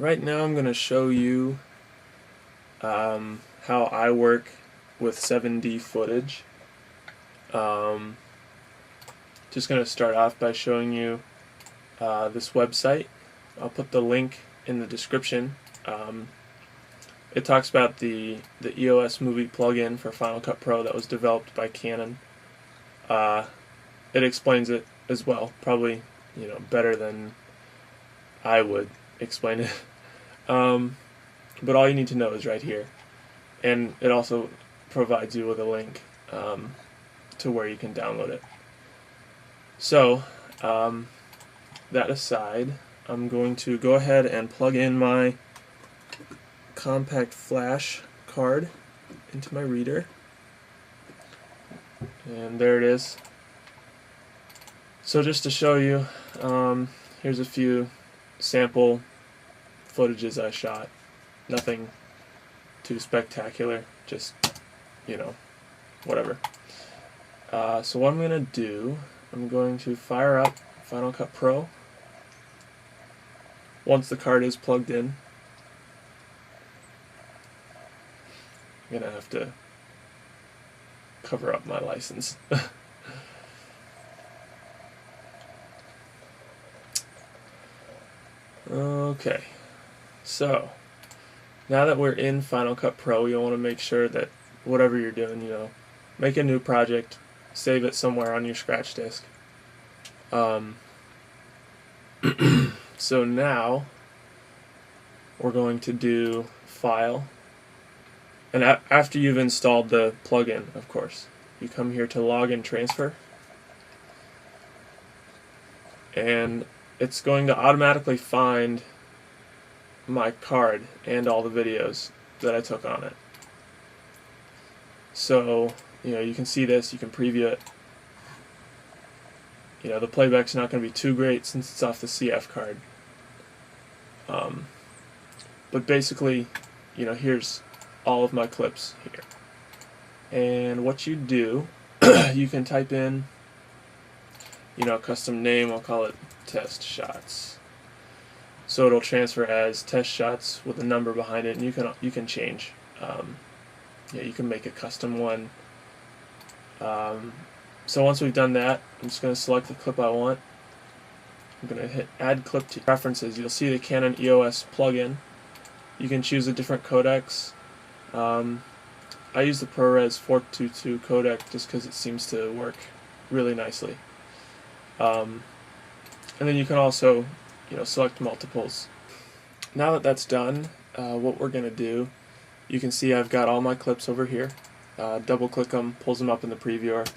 Right now I'm going to show you how I work with 7D footage. Just going to start off by showing you this website. I'll put the link in the description. It talks about the EOS Movie plugin for Final Cut Pro that was developed by Canon. It explains it as well, probably better than I would explain it. But all you need to know is right here, and it also provides you with a link to where you can download it. So that aside, I'm going to go ahead and plug in my compact flash card into my reader, and there it is. So just to show you, here's a few sample footages I shot. Nothing too spectacular, just whatever. So what I'm going to do, I'm going to fire up Final Cut Pro once the card is plugged in. I'm going to have to cover up my license. Okay, so now that we're in Final Cut Pro, you'll want to make sure that whatever you're doing, make a new project, save it somewhere on your scratch disk. So now we're going to do File, and after you've installed the plugin, of course, you come here to Log and Transfer, and it's going to automatically find my card and all the videos that I took on it. So you can see this, you can preview it. The playback's not going to be too great since it's off the CF card. But basically, here's all of my clips here. And what you do, you can type in, a custom name. I'll call it Test Shots. So it'll transfer as Test Shots with a number behind it, and you can change. You can make a custom one. So once we've done that, I'm just going to select the clip I want. I'm going to hit Add Clip to Preferences. You'll see the Canon EOS plugin. You can choose a different codecs. I use the ProRes 422 codec just because it seems to work really nicely. And then you can also select multiples. Now that that's done, what we're going to do, you can see I've got all my clips over here. Double click them, pulls them up in the previewer,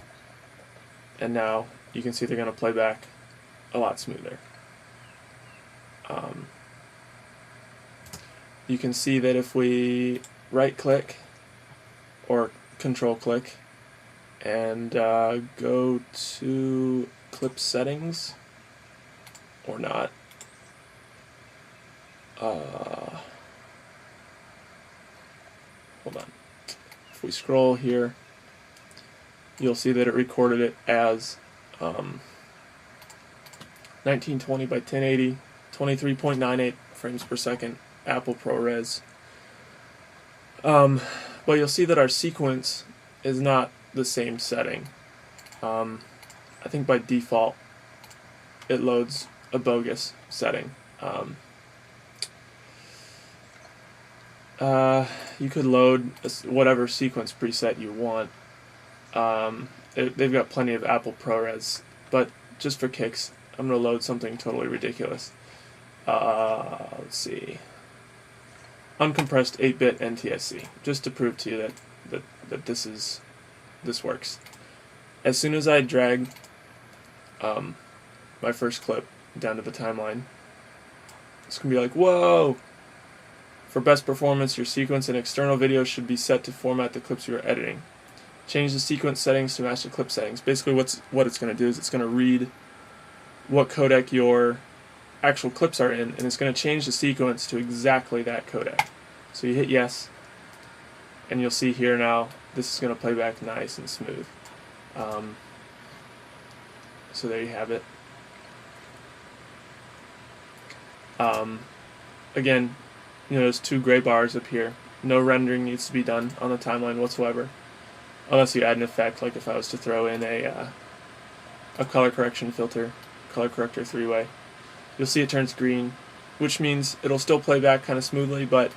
and now you can see they're going to play back a lot smoother. You can see that if we right click or control click and go to clip settings, or not, hold on, if we scroll here, you'll see that it recorded it as 1920 by 1080, 23.98 frames per second, Apple ProRes. But you'll see that our sequence is not the same setting. I think by default it loads a bogus setting. You could load whatever sequence preset you want. They've got plenty of Apple ProRes, but just for kicks, I'm going to load something totally ridiculous. Let's see. Uncompressed 8-bit NTSC, just to prove to you that this works. As soon as I drag my first clip down to the timeline, it's going to be like, whoa! For best performance, your sequence and external videos should be set to format the clips you are editing. Change the sequence settings to match the clip settings. Basically what it's going to do is it's going to read what codec your actual clips are in, and it's going to change the sequence to exactly that codec. So you hit yes, and you'll see here now this is going to play back nice and smooth. So there you have it. again, there's 2 gray bars up here. No rendering needs to be done on the timeline whatsoever, unless you add an effect, like if I was to throw in a color correction filter, color corrector 3-way. You'll see it turns green, which means it'll still play back kind of smoothly, but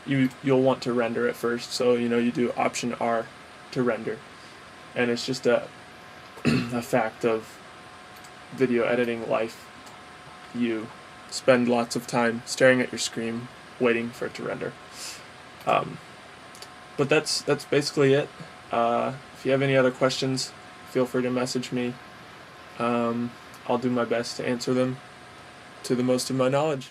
you'll want to render it first. So you do Option R to render, and it's just a a fact of video editing life. You spend lots of time staring at your screen, waiting for it to render. But that's basically it. If you have any other questions, feel free to message me. I'll do my best to answer them to the most of my knowledge.